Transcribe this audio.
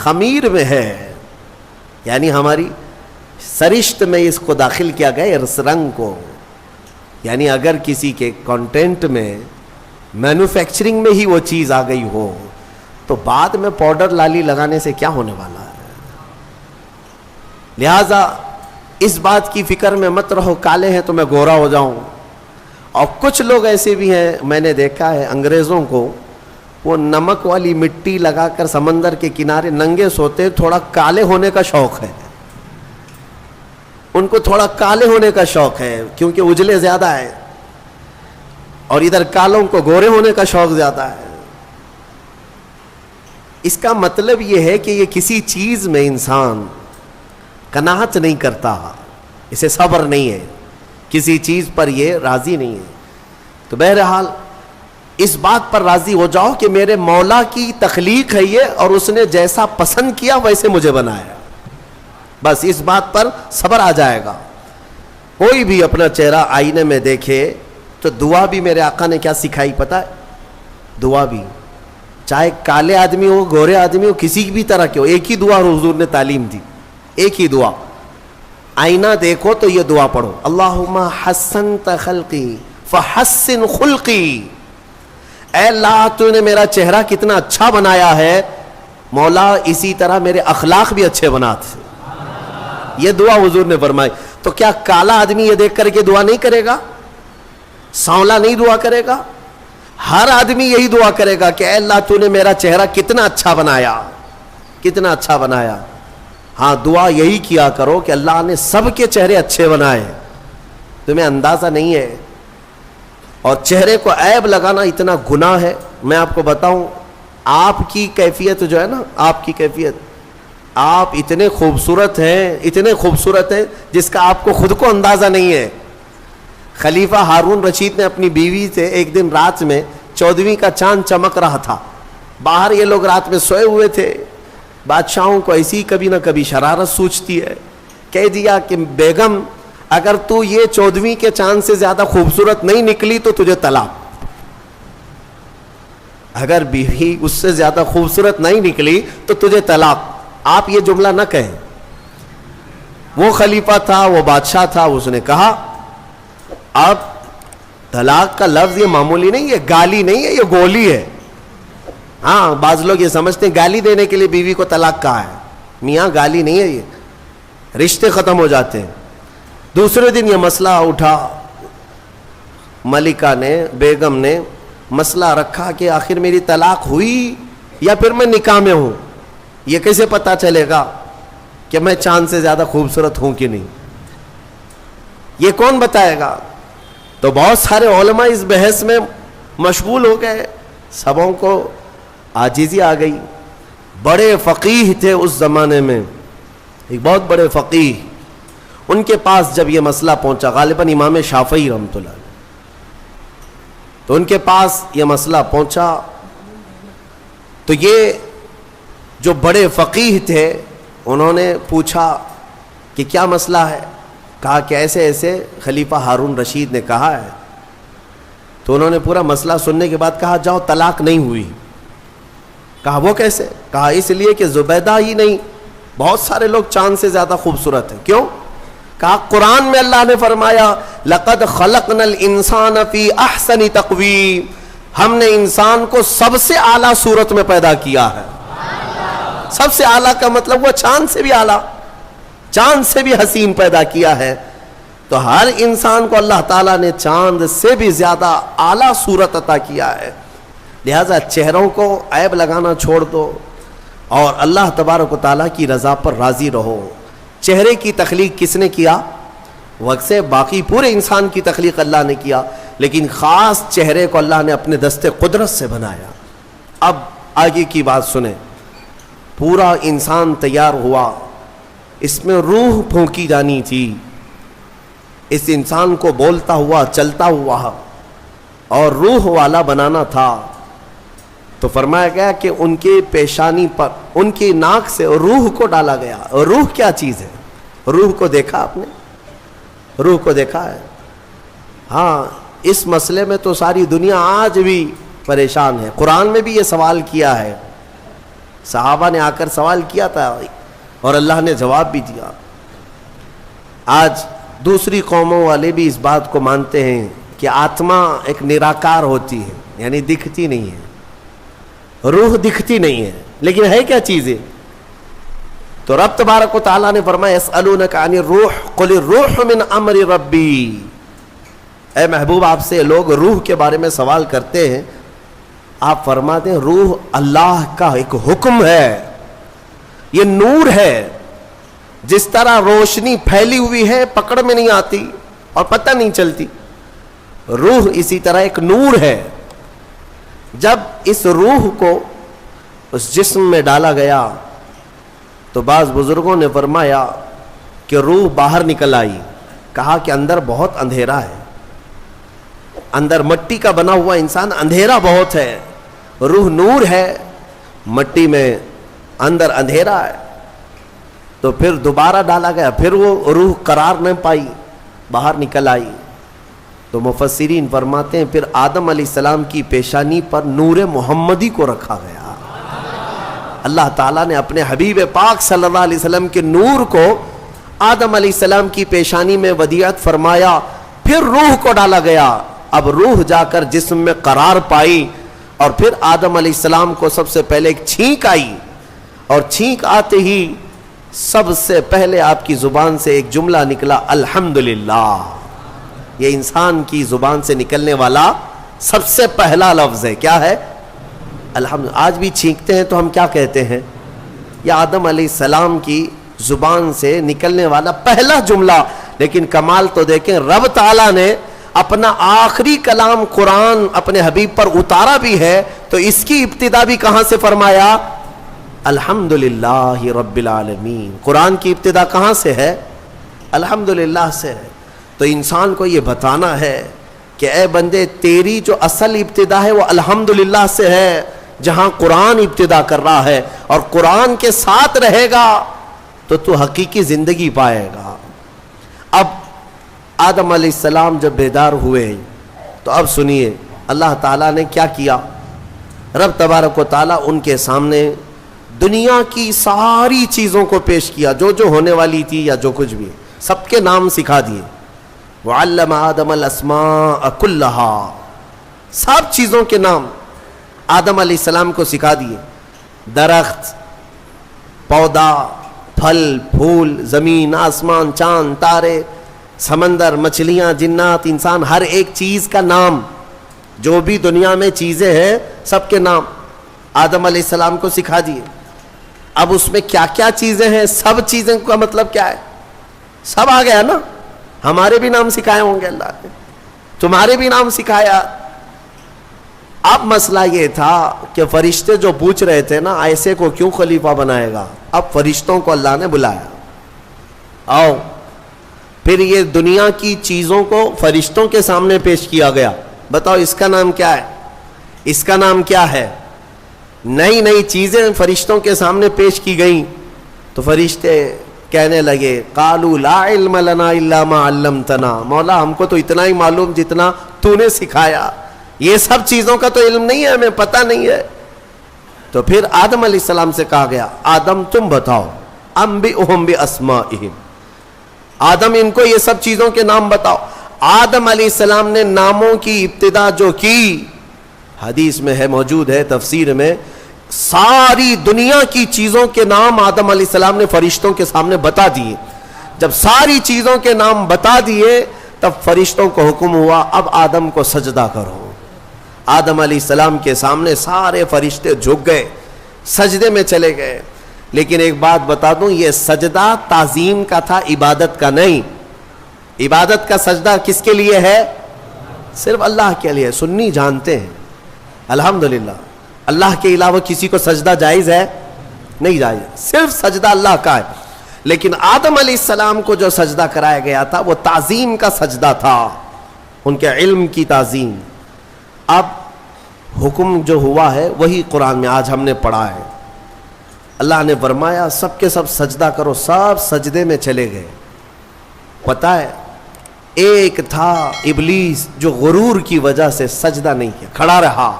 خمیر میں ہے، یعنی ہماری سرشت میں اس کو داخل کیا گیا اس رنگ کو. یعنی اگر کسی کے کانٹینٹ میں مینوفیکچرنگ میں ہی وہ چیز آ گئی ہو تو بعد میں پاؤڈر لالی لگانے سے کیا ہونے والا ہے. لہذا اس بات کی فکر میں مت رہو کالے ہیں تو میں گورا ہو جاؤں. اور کچھ لوگ ایسے بھی ہیں، میں نے دیکھا ہے انگریزوں کو، وہ نمک والی مٹی لگا کر سمندر کے کنارے ننگے سوتے، تھوڑا کالے ہونے کا شوق ہے ان کو، تھوڑا کالے ہونے کا شوق ہے کیونکہ اجلے زیادہ ہے، اور ادھر کالوں کو گورے ہونے کا شوق زیادہ ہے. اس کا مطلب یہ ہے کہ یہ کسی چیز میں انسان قناعت نہیں کرتا، اسے صبر نہیں ہے، کسی چیز پر یہ راضی نہیں ہے. تو بہرحال اس بات پر راضی ہو جاؤ کہ میرے مولا کی تخلیق ہے یہ، اور اس نے جیسا پسند کیا ویسے مجھے بنایا. بس اس بات پر صبر آ جائے گا. کوئی بھی اپنا چہرہ آئینے میں دیکھے تو دعا بھی میرے آقا نے کیا سکھائی پتہ ہے؟ دعا بھی چاہے کالے آدمی ہو گورے آدمی ہو کسی بھی طرح کے ہو، ایک ہی دعا حضور نے تعلیم دی، ایک ہی دعا. آئینہ دیکھو تو یہ دعا پڑھو، اللہم حسنت خلقی فحسن خلقی. اے اللہ تو نے میرا چہرہ کتنا اچھا بنایا ہے، مولا اسی طرح میرے اخلاق بھی اچھے بنا تھے. یہ دعا حضور نے فرمائی. تو کیا کالا آدمی یہ دیکھ کر کے دعا نہیں کرے گا؟ سانولا نہیں دعا کرے گا؟ ہر آدمی یہی دعا کرے گا کہ اے اللہ تو نے میرا چہرہ کتنا اچھا بنایا، کتنا اچھا بنایا. ہاں دعا یہی کیا کرو کہ اللہ نے سب کے چہرے اچھے بنائے. تمہیں اندازہ نہیں ہے. اور چہرے کو عیب لگانا اتنا گناہ ہے. میں آپ کو بتاؤں، آپ کی کیفیت جو ہے نا، آپ کی کیفیت، آپ اتنے خوبصورت ہیں، اتنے خوبصورت ہیں جس کا آپ کو خود کو اندازہ نہیں ہے. خلیفہ ہارون رشید نے اپنی بیوی سے ایک دن رات میں 14ویں کا چاند چمک رہا تھا، باہر یہ لوگ رات میں سوئے ہوئے تھے. بادشاہوں کو ایسی کبھی نہ کبھی شرارت سوچتی ہے. کہہ دیا کہ بیگم اگر تو یہ 14ویں کے چاند سے زیادہ خوبصورت نہیں نکلی تو تجھے طلاق. اگر بیوی اس سے زیادہ خوبصورت نہیں نکلی تو تجھے طلاق. آپ یہ جملہ نہ کہیں. وہ خلیفہ تھا، وہ بادشاہ تھا، اس نے کہا اب طلاق کا لفظ یہ معمولی نہیں ہے، گالی نہیں ہے، یہ گولی ہے. ہاں بعض لوگ یہ سمجھتے ہیں گالی دینے کے لیے بیوی کو طلاق کہا ہے. میاں گالی نہیں ہے، یہ رشتے ختم ہو جاتے ہیں. دوسرے دن یہ مسئلہ اٹھا، ملکہ نے، بیگم نے مسئلہ رکھا کہ آخر میری طلاق ہوئی یا پھر میں نکاح میں ہوں. یہ کیسے پتا چلے گا کہ میں چاند سے زیادہ خوبصورت ہوں کہ نہیں؟ یہ کون بتائے گا؟ تو بہت سارے علماء اس بحث میں مشغول ہو گئے، سبوں کو عاجزی آ گئی. بڑے فقیہ تھے اس زمانے میں، ایک بہت بڑے فقیہ. ان کے پاس جب یہ مسئلہ پہنچا، غالباً امام شافعی رحمۃ اللہ، تو ان کے پاس یہ مسئلہ پہنچا تو یہ جو بڑے فقیہ تھے انہوں نے پوچھا کہ کیا مسئلہ ہے؟ کہا کہ ایسے ایسے خلیفہ ہارون رشید نے کہا ہے. تو انہوں نے پورا مسئلہ سننے کے بعد کہا جاؤ طلاق نہیں ہوئی. کہا وہ کیسے؟ کہا اس لیے کہ زبیدہ ہی نہیں، بہت سارے لوگ چاند سے زیادہ خوبصورت ہیں. کیوں؟ کہا قرآن میں اللہ نے فرمایا لَقَدْ خَلَقْنَا الْإِنسَانَ فِي أَحْسَنِ تَقْوِيمٍ، ہم نے انسان کو سب سے اعلیٰ صورت میں پیدا کیا ہے. سب سے اعلیٰ کا مطلب وہ چاند سے بھی اعلیٰ، چاند سے بھی حسین پیدا کیا ہے. تو ہر انسان کو اللہ تعالیٰ نے چاند سے بھی زیادہ اعلیٰ صورت عطا کیا ہے. لہذا چہروں کو عیب لگانا چھوڑ دو اور اللہ تبارک و تعالیٰ کی رضا پر راضی رہو. چہرے کی تخلیق کس نے کیا؟ وقت سے باقی پورے انسان کی تخلیق اللہ نے کیا، لیکن خاص چہرے کو اللہ نے اپنے دستے قدرت سے بنایا. اب آگے کی بات سنیں. پورا انسان تیار ہوا، اس میں روح پھونکی جانی تھی، اس انسان کو بولتا ہوا چلتا ہوا اور روح والا بنانا تھا. تو فرمایا گیا کہ ان کے پیشانی پر، ان کی ناک سے روح کو ڈالا گیا. روح کیا چیز ہے؟ روح کو دیکھا آپ نے؟ روح کو دیکھا ہے؟ ہاں اس مسئلے میں تو ساری دنیا آج بھی پریشان ہے. قرآن میں بھی یہ سوال کیا ہے صحابہ نے آ کر سوال کیا تھا اور اللہ نے جواب بھی دیا. آج دوسری قوموں والے بھی اس بات کو مانتے ہیں کہ آتما ایک نراکار ہوتی ہے, یعنی دکھتی نہیں ہے, روح دکھتی نہیں ہے, لیکن ہے کیا چیزیں؟ تو رب تبارک و تعالیٰ نے فرمایا یسألونک عن الروح قل الروح من امر ربی. اے محبوب, آپ سے لوگ روح کے بارے میں سوال کرتے ہیں, آپ فرماتے ہیں روح اللہ کا ایک حکم ہے, یہ نور ہے. جس طرح روشنی پھیلی ہوئی ہے پکڑ میں نہیں آتی اور پتہ نہیں چلتی, روح اسی طرح ایک نور ہے. جب اس روح کو اس جسم میں ڈالا گیا تو بعض بزرگوں نے فرمایا کہ روح باہر نکل آئی, کہا کہ اندر بہت اندھیرا ہے, اندر مٹی کا بنا ہوا انسان, اندھیرا بہت ہے, روح نور ہے, مٹی میں اندر اندھیرا ہے. تو پھر دوبارہ ڈالا گیا, پھر وہ روح قرار نہ پائی, باہر نکل آئی. تو مفسرین فرماتے ہیں پھر آدم علیہ السلام کی پیشانی پر نور محمدی کو رکھا گیا. اللہ تعالیٰ نے اپنے حبیب پاک صلی اللہ علیہ وسلم کے نور کو آدم علیہ السلام کی پیشانی میں ودیعت فرمایا, پھر روح کو ڈالا گیا. اب روح جا کر جسم میں قرار پائی اور پھر آدم علیہ السلام کو سب سے پہلے ایک چھینک آئی, اور چھینک آتے ہی سب سے پہلے آپ کی زبان سے ایک جملہ نکلا الحمدللہ. یہ انسان کی زبان سے نکلنے والا سب سے پہلا لفظ ہے. کیا ہے؟ الحمد. آج بھی چھینکتے ہیں تو ہم کیا کہتے ہیں؟ یہ آدم علیہ السلام کی زبان سے نکلنے والا پہلا جملہ. لیکن کمال تو دیکھیں, رب تعالیٰ نے اپنا آخری کلام قرآن اپنے حبیب پر اتارا بھی ہے, تو اس کی ابتدا بھی کہاں سے فرمایا؟ الحمدللہ رب العالمین. قرآن کی ابتدا کہاں سے ہے؟ الحمدللہ سے ہے. تو انسان کو یہ بتانا ہے کہ اے بندے, تیری جو اصل ابتدا ہے وہ الحمدللہ سے ہے, جہاں قرآن ابتدا کر رہا ہے, اور قرآن کے ساتھ رہے گا تو تو حقیقی زندگی پائے گا. اب آدم علیہ السلام جب بیدار ہوئے تو اب سنیے اللہ تعالیٰ نے کیا کیا. رب تبارک و تعالیٰ ان کے سامنے دنیا کی ساری چیزوں کو پیش کیا, جو جو ہونے والی تھی یا جو کچھ بھی, سب کے نام سکھا دیے. وعلم آدم الاسماء کلہا, سب چیزوں کے نام آدم علیہ السلام کو سکھا دیے. درخت, پودا, پھل پھول, زمین آسمان, چاند تارے, سمندر, مچھلیاں, جنات, انسان, ہر ایک چیز کا نام, جو بھی دنیا میں چیزیں ہیں سب کے نام آدم علیہ السلام کو سکھا دیے. اب اس میں کیا کیا چیزیں ہیں, سب چیزیں کا مطلب کیا ہے؟ سب آ گیا نا. ہمارے بھی نام سکھائے ہوں گے اللہ نے, تمہارے بھی نام سکھایا. اب مسئلہ یہ تھا کہ فرشتے جو پوچھ رہے تھے نا, ایسے کو کیوں خلیفہ بنائے گا؟ اب فرشتوں کو اللہ نے بلایا, آؤ. پھر یہ دنیا کی چیزوں کو فرشتوں کے سامنے پیش کیا گیا, بتاؤ اس کا نام کیا ہے, اس کا نام کیا ہے. نئی نئی چیزیں فرشتوں کے سامنے پیش کی گئیں تو فرشتے کہنے لگے قالوا لا علم لنا الا ما علمتنا, مولا ہم کو تو اتنا ہی معلوم جتنا تو نے سکھایا, یہ سب چیزوں کا تو علم نہیں ہے, ہمیں پتہ نہیں ہے. تو پھر آدم علیہ السلام سے کہا گیا آدم تم بتاؤ, انبئہم باسمائہم, آدم ان کو یہ سب چیزوں کے نام بتاؤ. آدم علیہ السلام نے ناموں کی ابتدا جو کی, حدیث میں ہے, موجود ہے تفسیر میں, ساری دنیا کی چیزوں کے نام آدم علیہ السلام نے فرشتوں کے سامنے بتا دیے. جب ساری چیزوں کے نام بتا دیے تب فرشتوں کو حکم ہوا اب آدم کو سجدہ کرو. آدم علیہ السلام کے سامنے سارے فرشتے جھک گئے, سجدے میں چلے گئے. لیکن ایک بات بتا دوں, یہ سجدہ تعظیم کا تھا, عبادت کا نہیں. عبادت کا سجدہ کس کے لیے ہے؟ صرف اللہ کے لیے. سنی جانتے ہیں الحمدللہ اللہ کے علاوہ کسی کو سجدہ جائز ہے؟ نہیں جائز, صرف سجدہ اللہ کا ہے. لیکن آدم علیہ السلام کو جو سجدہ کرایا گیا تھا وہ تعظیم کا سجدہ تھا, ان کے علم کی تعظیم. اب حکم جو ہوا ہے وہی قرآن میں آج ہم نے پڑھا ہے. اللہ نے فرمایا سب کے سب سجدہ کرو, سب سجدے میں چلے گئے. پتہ ہے ایک تھا ابلیس جو غرور کی وجہ سے سجدہ نہیں کیا, کھڑا رہا.